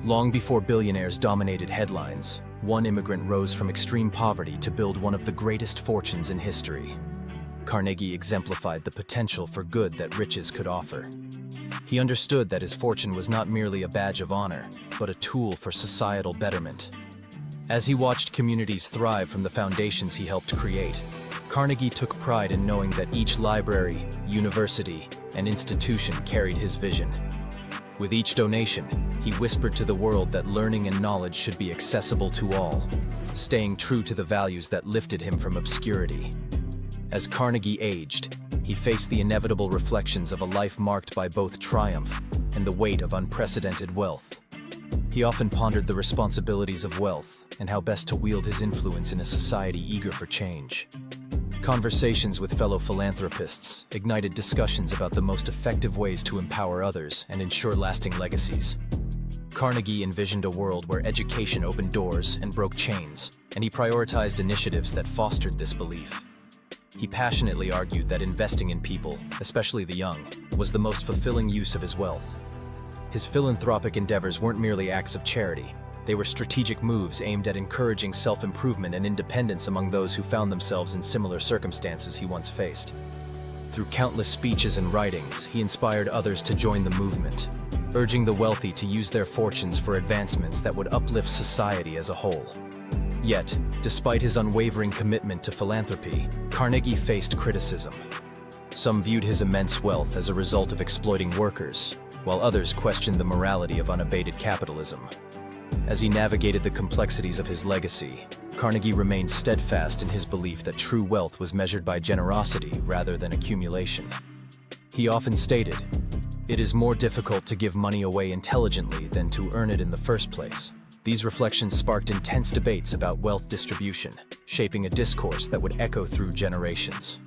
Long before billionaires dominated headlines, one immigrant rose from extreme poverty to build one of the greatest fortunes in history. Carnegie exemplified the potential for good that riches could offer. He understood that his fortune was not merely a badge of honor, but a tool for societal betterment. As he watched communities thrive from the foundations he helped create, Carnegie took pride in knowing that each library, university, and institution carried his vision. With each donation, he whispered to the world that learning and knowledge should be accessible to all, staying true to the values that lifted him from obscurity. As Carnegie aged, he faced the inevitable reflections of a life marked by both triumph and the weight of unprecedented wealth. He often pondered the responsibilities of wealth and how best to wield his influence in a society eager for change. Conversations with fellow philanthropists ignited discussions about the most effective ways to empower others and ensure lasting legacies. Carnegie envisioned a world where education opened doors and broke chains, and he prioritized initiatives that fostered this belief. He passionately argued that investing in people, especially the young, was the most fulfilling use of his wealth. His philanthropic endeavors weren't merely acts of charity. They were strategic moves aimed at encouraging self-improvement and independence among those who found themselves in similar circumstances he once faced. Through countless speeches and writings, he inspired others to join the movement, urging the wealthy to use their fortunes for advancements that would uplift society as a whole. Yet, despite his unwavering commitment to philanthropy, Carnegie faced criticism. Some viewed his immense wealth as a result of exploiting workers, while others questioned the morality of unabated capitalism. As he navigated the complexities of his legacy, Carnegie remained steadfast in his belief that true wealth was measured by generosity rather than accumulation. He often stated, "It is more difficult to give money away intelligently than to earn it in the first place." These reflections sparked intense debates about wealth distribution, shaping a discourse that would echo through generations.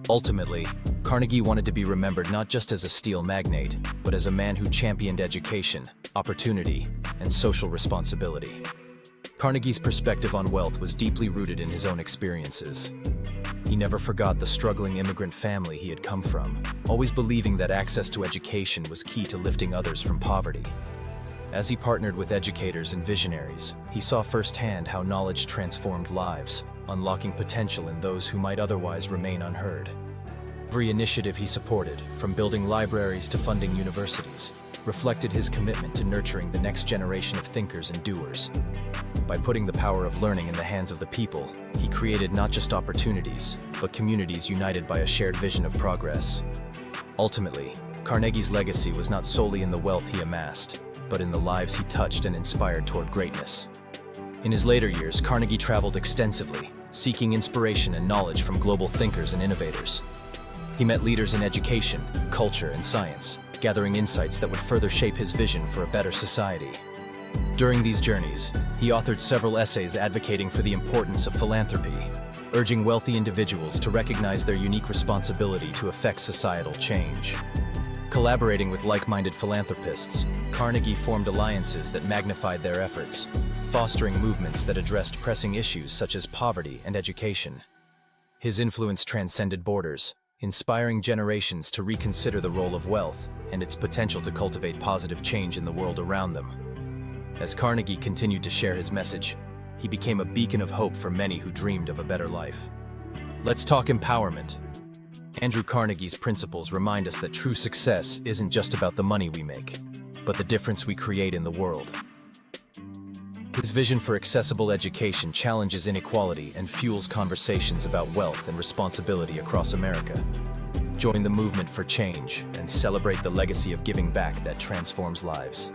Ultimately, Carnegie wanted to be remembered not just as a steel magnate, but as a man who championed education, opportunity, and social responsibility. Carnegie's perspective on wealth was deeply rooted in his own experiences. He never forgot the struggling immigrant family he had come from, always believing that access to education was key to lifting others from poverty. As he partnered with educators and visionaries, he saw firsthand how knowledge transformed lives, unlocking potential in those who might otherwise remain unheard. Every initiative he supported, from building libraries to funding universities, reflected his commitment to nurturing the next generation of thinkers and doers. By putting the power of learning in the hands of the people, he created not just opportunities, but communities united by a shared vision of progress. Ultimately, Carnegie's legacy was not solely in the wealth he amassed, but in the lives he touched and inspired toward greatness. In his later years, Carnegie traveled extensively, seeking inspiration and knowledge from global thinkers and innovators. He met leaders in education, culture, and science, gathering insights that would further shape his vision for a better society. During these journeys, he authored several essays advocating for the importance of philanthropy, urging wealthy individuals to recognize their unique responsibility to affect societal change. Collaborating with like-minded philanthropists, Carnegie formed alliances that magnified their efforts, fostering movements that addressed pressing issues such as poverty and education. His influence transcended borders, inspiring generations to reconsider the role of wealth and its potential to cultivate positive change in the world around them. As Carnegie continued to share his message, he became a beacon of hope for many who dreamed of a better life. Let's talk empowerment. Andrew Carnegie's principles remind us that true success isn't just about the money we make, but the difference we create in the world. His vision for accessible education challenges inequality and fuels conversations about wealth and responsibility across America. Join the movement for change and celebrate the legacy of giving back that transforms lives.